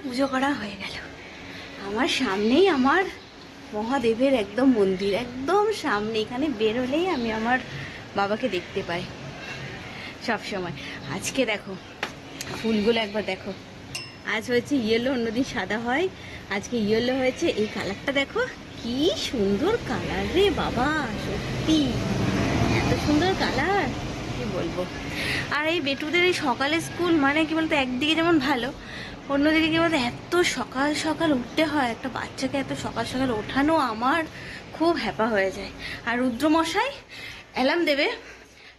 পুজো করা হয়ে গেল। আমার সামনেই আমার মহাদেবের একদম মন্দির, একদম সামনে। এখানে বেরোলেই আমি আমার বাবাকে দেখতে পাই সব সময়। আজকে দেখো ফুলগুলো একবার দেখো, আজ হয়েছে ইয়েলো, অন্যদিন সাদা হয়, আজকে ইয়েলো হয়েছে। এই কালারটা দেখো কি সুন্দর কালার রে বাবা, সত্যি এত সুন্দর কালার কি বলবো। আর এই বেটুদের এই সকালে স্কুল মানে কি বলতো, একদিকে যেমন ভালো, অন্যদিকে কি বলতো এত সকাল সকাল উঠতে হয়। একটা বাচ্চাকে এত সকাল সকাল ওঠানো আমার খুব হ্যাপা হয়ে যায়। আর রুদ্রমশাই অ্যালার্ম দেবে,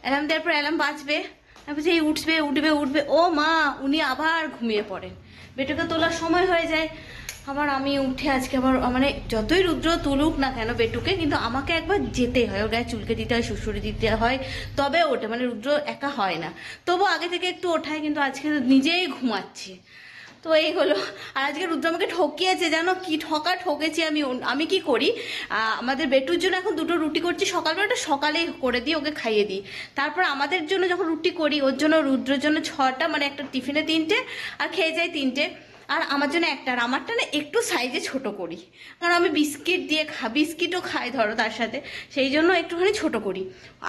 অ্যালার্ম দেওয়ার পর অ্যালার্ম বাজবে, আমি বলছি এই উঠবে উঠবে উঠবে, ও মা উনি আবার ঘুমিয়ে পড়েন। বেটুকে তোলার সময় হয়ে যায়, আবার আমি উঠে আজকে আবার মানে যতই রুদ্র তুলুক না কেন বেটুকে, কিন্তু আমাকে একবার যেতেই হয়, ওর গায়ে চুলকে দিতে হয়, শ্বশুরে দিতে হয়, তবে ওঠে। মানে রুদ্র একা হয় না, তবু আগে থেকে একটু ওঠায়, কিন্তু আজকে নিজেই ঘুমাচ্ছে। তো এই হলো। আর আজকে রুদ্র আমাকে ঠকিয়েছে, জানো কি ঠকেছি আমি কি করি, আমাদের বেটুর জন্য এখন 2টো রুটি করছি, সকালবেলাটা সকালেই করে দিই, ওকে খাইয়ে দিই। তারপর আমাদের জন্য যখন রুটি করি, ওর জন্য রুদ্রের জন্য 6টা, মানে একটা টিফিনে 3টে আর খেয়ে যায় 3টে, আর আমার জন্য একটা। আর আমারটা না একটু সাইজে ছোট করি, কারণ আমি বিস্কিট দিয়ে বিস্কিটও খাই ধরো তার সাথে, সেই জন্য একটুখানি ছোট করি।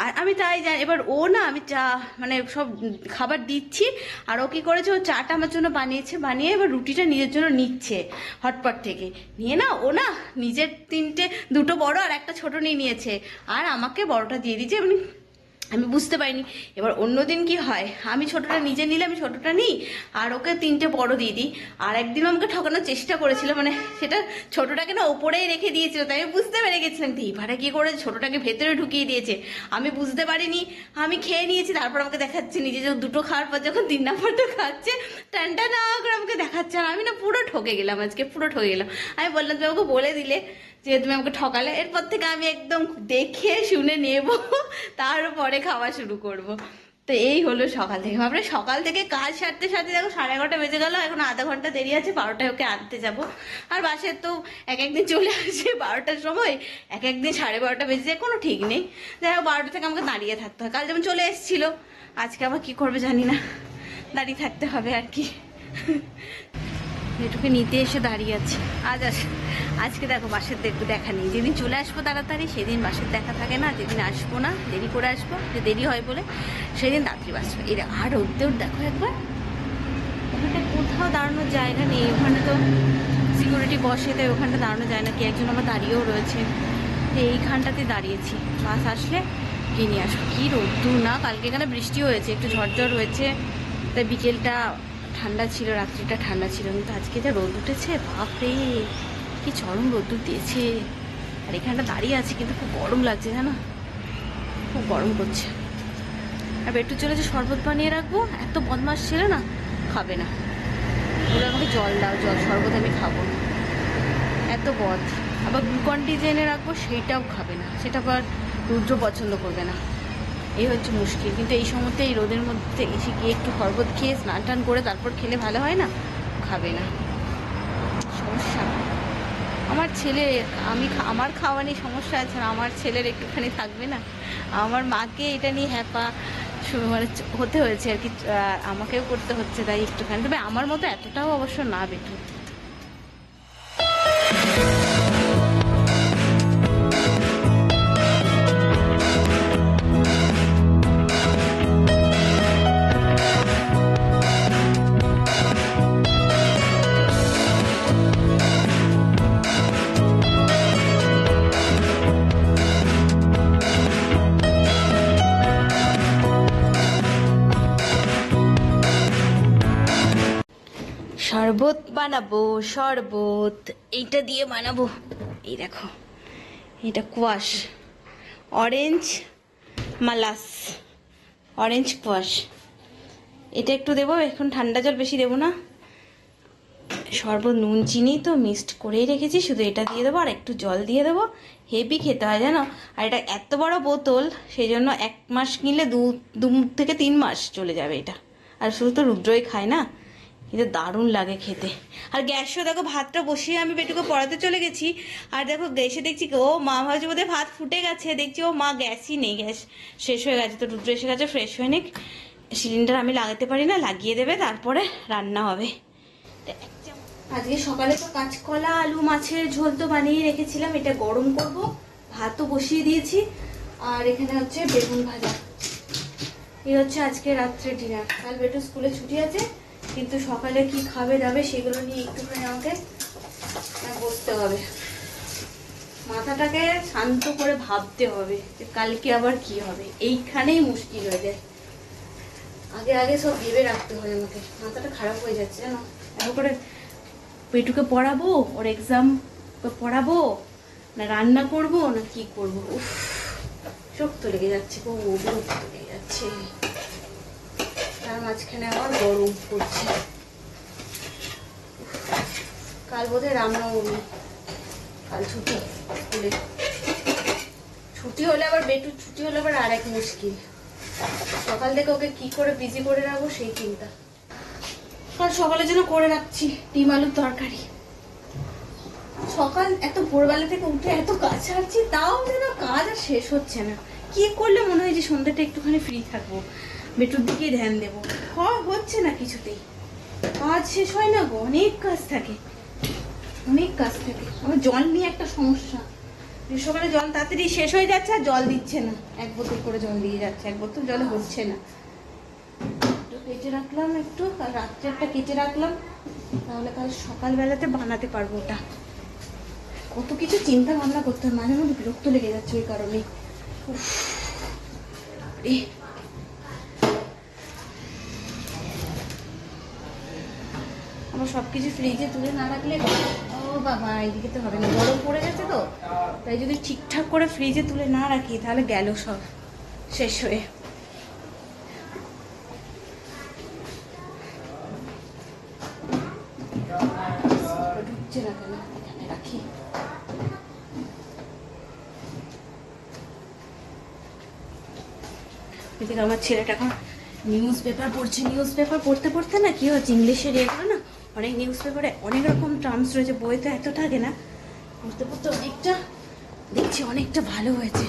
আর আমি তাই জানি। এবার ও না, আমি চা মানে সব খাবার দিচ্ছি, আর ও কী করেছে, ও চাটা আমার জন্য বানিয়ে এবার রুটিটা নিজের জন্য নিচ্ছে হটপট থেকে নিয়ে। না ও না নিজের 2টো বড় আর একটা ছোট নিয়ে নিয়েছে, আর আমাকে বড়টা দিয়ে দিয়েছে। আমি বুঝতে পারিনি। এবার অন্যদিন কি হয়, আমি ছোটটা নিজে নিলে আমি ছোটটা নিই, আর ওকে 3টে বড় দিয়ে দিই। আর একদিন আমাকে ঠকানোর চেষ্টা করেছিল, মানে সেটা ছোটটাকে না ওপরেই রেখে দিয়েছিল, তাই আমি বুঝতে পেরে গেছিলাম। তো এবারে কি করে ছোটটাকে ভেতরে ঢুকিয়ে দিয়েছে, আমি বুঝতে পারিনি, আমি খেয়ে নিয়েছি। তারপর আমাকে দেখাচ্ছে নিজে, যে 2টো খাওয়ার পর যখন 3 নম্বরটা খাচ্ছে, টানটা না করে আমাকে দেখাচ্ছে। আর আমি না পুরো ঠকে গেলাম, আজকে পুরো ঠকে গেলাম। আমি বললাম তুমি আমাকে বলে দিলে যে তুমি আমাকে ঠকালে, এরপর থেকে আমি একদম দেখে শুনে নেব, তারপরে খাওয়া শুরু করব। তো এই হলো সকাল থেকে। ভাবলে সকাল থেকে কাজ সারতে সারতে দেখো 11:30 বেজে গেল, এখন আধা ঘন্টা দেরি আছে, 12টায় ওকে আনতে যাব। আর বাসের তো একদিন চলে আসে 12টার সময়, একদিন 12:30 বেজে যায়, কোনো ঠিক নেই। যাই হোক 12টা থেকে আমাকে দাঁড়িয়ে থাকতে হয়। কাল যেমন চলে এসেছিলো, আজকে আবার কি করবে জানি না, দাঁড়িয়ে থাকতে হবে আর কি। এটুকে নিতে এসে দাঁড়িয়ে আছে। আজকে দেখো বাসের দেখা নেই। যেদিন চলে আসবো তাড়াতাড়ি সেদিন বাসের দেখা থাকে না, যেদিন আসবো না দেরি করে আসবো, যে দেরি হয় বলে, সেদিন তাড়াতাড়ি বাসবো। এই দেখো, আর ওদের দেখো একবার, ওখানটা কোথাও দাঁড়ানোর জায়গা নেই, ওখানে তো সিকিউরিটি বসে, তাই ওখানটা দাঁড়ানো যায় না। কি একজন আমার দাঁড়িয়েও রয়েছে, এইখানটাতে দাঁড়িয়েছি, বাস আসলে গিয়ে নিয়ে আসবো। কি রোদ্দুর না, কালকে এখানে বৃষ্টি হয়েছে, একটু ঝড় হয়েছে, তাই বিকেলটা ঠান্ডা ছিল, রাত্রিটা ঠান্ডা ছিল। কিন্তু আজকে যা রোদ উঠেছে, বাপরে কি চরম রোদ্দুর দিয়েছে। আর এখানটা দাঁড়িয়ে আছে, কিন্তু খুব গরম লাগছে, জানো, খুব গরম করছে। আর বেটু চলেছে শরবত বানিয়ে রাখবো, এত বদমাস ছিল না, খাবে না, বলে আমাকে জল দাও, শরবত আমি খাবো না, এত বদ। আবার গ্লুকন-ডি এনে রাখবো, সেইটাও খাবে না, সেটা আবার রুদ্র পছন্দ করবে না। এই হচ্ছে মুশকিল। কিন্তু এই সময়তে এই রোদের মধ্যে এসে গিয়ে একটু শরবত খেয়ে স্নান টান করে তারপর খেলে ভালো হয় না, খাবে না, সমস্যা। আমার ছেলে, আমার খাওয়া নিয়ে সমস্যা আছে, আমার ছেলের একটুখানি থাকবে না। আমার মাকে এটা নিয়ে হ্যাপা মানে হতে হয়েছে আর কি, আমাকেও করতে হচ্ছে, তাই একটুখানি। তবে আমার মতো এতটাও অবশ্য না বেটু। শরবত বানাবো, শরবত এইটা দিয়ে বানাবো। এই দেখো, এটা quash, orange Mala's, orange quash, এটা একটু দেবো। এখন ঠান্ডা জল বেশি দেবো না, শরবত নুন চিনি তো মিক্সড করেই রেখেছি, শুধু এটা দিয়ে দেবো আর একটু জল দিয়ে দেবো। হেভি খেতে হয় জানো। আর এটা এত বড় বোতল, সেই জন্য 1 মাস কিনলে 2 থেকে 3 মাস চলে যাবে এটা। আর শুধু তো রুদ্রই খায় না, কিন্তু দারুণ লাগে খেতে। আর গ্যাসও দেখো, ভাতটা বসিয়ে আমি বেটুকে পড়াতে চলে গেছি, আর দেখো গ্যাসে দেখছি ও মা ভাবছে বোধহয় ভাত ফুটে গেছে, দেখছি ও মা গ্যাসই নেই, গ্যাস শেষ হয়ে গেছে। তো রুদ্র এসে গেছে, ফ্রেশ হয়ে নিক, সিলিন্ডার আমি লাগাতে পারি না, লাগিয়ে দেবে, তারপরে রান্না হবে। আজকে সকালে তো কাঁচকলা আলু মাছের ঝোল তো বানিয়ে রেখেছিলাম, এটা গরম করব। ভাতও বসিয়ে দিয়েছি, আর এখানে হচ্ছে বেগুন ভাজা। এই হচ্ছে আজকে রাত্রে ডিনার। কাল বেটু স্কুলে ছুটি আছে, কিন্তু সকালে কি খাবে দাবে সেগুলো নিয়ে একটুখানি আমাকে বসতে হবে। মাথাটাকে শান্ত করে ভাবতে হবে যে কালকে আবার কি হবে, এইখানেই মুশকিল হয়ে যায়। আগে আগে সব ভেবে রাখতে হয়, আমাকে মাথাটা খারাপ হয়ে যাচ্ছে জানো। এবার করে পেটুকে পড়াবো, ওর এক্সাম পড়াবো, না রান্না করব, না কি করবো। উফ, শক্ত লেগে যাচ্ছে, খুব বিরক্ত লেগে যাচ্ছে। তার মাঝখানে আবার গরম পড়ছে। কাল বোধহয় রামনবমী, কাল ছুটি স্কুলে। ছুটি হলে আবার বেটুর ছুটি হলে আবার আর এক মুশকিল। সকাল থেকে ওকে কি করে বিজি করে রাখবো সেই চিন্তা। কাল সকালের জন্য করে রাখছি ডিম আলুর তরকারি। সকাল এত ভোরবেলা থেকে উঠে এত কাজ ছাড়ছি, তাও যেন কাজ আর শেষ হচ্ছে না। কি করলে মনে হয় যে সন্ধ্যাটা একটুখানি ফ্রি থাকবো, বেটুর দিকেই ধ্যান দেবো, হচ্ছে না কিছুতেই। কাজ শেষ হয় না গো, অনেক কাজ থাকে, অনেক কাজ থাকে। আমার জল নিয়ে একটা সমস্যা, সকালে জল তাড়াতাড়ি শেষ হয়ে যাচ্ছে আর জল দিচ্ছে না। 1 বোতল করে জল দিয়ে যাচ্ছে, 1 বোতল জলে হচ্ছে না। একটু কেটে রাখলাম, একটু কাল রাত্রে একটা কেটে রাখলাম, তাহলে কাল সকালবেলাতে বানাতে পারবো ওটা। কত কিছু চিন্তা ভাবনা করতে হয়, মাঝে মধ্যে বিরক্ত লেগে যাচ্ছে ওই কারণে। আমার সবকিছু ফ্রিজে তুলে না রাখলে, ও বাবা এইদিকে তো হবে না, গরম পড়ে গেছে তো। তাই যদি ঠিকঠাক করে ফ্রিজে তুলে না রাখি তাহলে গেল সব শেষ হয়ে। ঢুকছে না কেন, এখানে রাখি। এদিকে আমার ছেলেটা এখন নিউজ পেপার পড়ছে। নিউজ পেপার পড়তে পড়তে না কি হচ্ছে, ইংলিশের এগুলো না অনেক নিউজ পেপারে অনেক রকম টার্মস রয়েছে, বইতে এত থাকে না। পড়তে পড়তে অনেকটা দেখছি অনেকটা ভালো হয়েছে।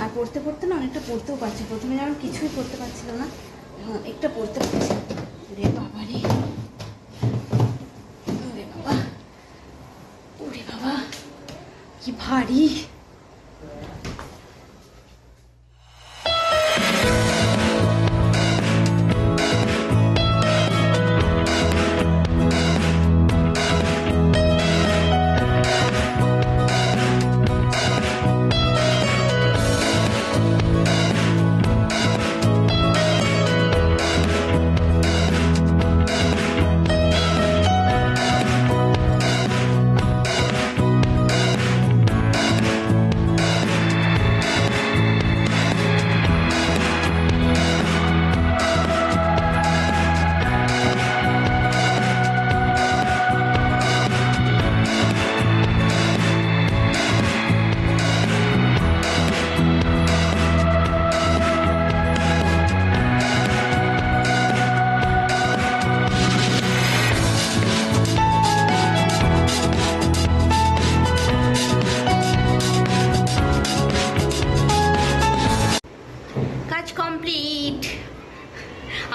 আর পড়তে পড়তে না অনেকটা পড়তেও পারছি। প্রথমে যেমন কিছুই পড়তে পারছিল না, এখন অনেকটা পড়তে পারছি। রে বাবা রে, ওরে বাবা, ওরে বাবা কি ভারী।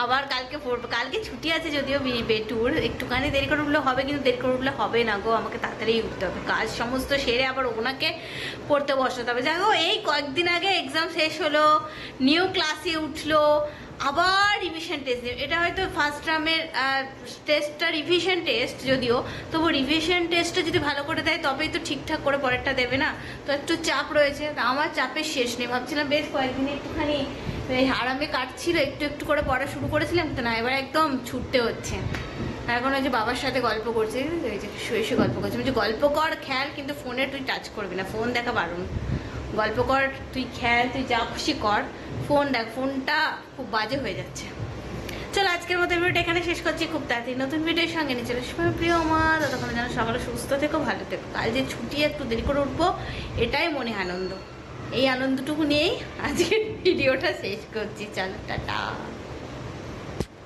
আবার কালকে ছুটি আছে যদিও বেটুর, একটুখানি দেরি করে উঠলে হবে, কিন্তু দেরি করে উঠলে হবে না গো, আমাকে তাড়াতাড়ি উঠতে হবে। কাজ সমস্ত সেরে আবার ওনাকে পড়তে বসাতে হবে। যাই হোক, এই কয়েকদিন আগে এক্সাম শেষ হলো, নিউ ক্লাসে উঠলো, আবার রিভিশন টেস্ট নেবে। এটা হয়তো ফার্স্ট টার্মের টেস্টটা রিভিশন টেস্ট, যদিও তবু রিভিশন টেস্টটা যদি ভালো করে দেয় তবেই তো ঠিকঠাক করে পরেরটা দেবে না। তো একটু চাপ রয়েছে, তা আমার চাপের শেষ নেই। ভাবছিলাম বেশ কয়েকদিনে একটুখানি আরামে কাটছিল, একটু একটু করে পড়া শুরু করেছিলাম, তো না এবার একদম ছুটতে হচ্ছে। এখন ওই যে বাবার সাথে গল্প করছে, ওই যে শুয়ে শুয়ে গল্প করছে। যে গল্প কর খেয়াল, কিন্তু ফোনে তুই টাচ করবি না, ফোন দেখা বারণ। গল্প কর তুই খেয়াল, তুই যা খুশি কর, ফোন দেখ, ফোনটা খুব বাজে হয়ে যাচ্ছে। চলো আজকের মতো ভিডিওটা এখানে শেষ করছি। খুব তাড়াতাড়ি নতুন ভিডিওর সঙ্গে নিয়ে চলে আসবে প্রিয় আমার। ততক্ষণ যেন সকালে সুস্থ থেকো, ভালো থেকো। কাল যে ছুটি একটু দেরি করে উঠবো, এটাই মনে আনন্দ। এই আনন্দটুকু নিয়েই আজকের ভিডিওটা শেষ করছি। চলো টাটা।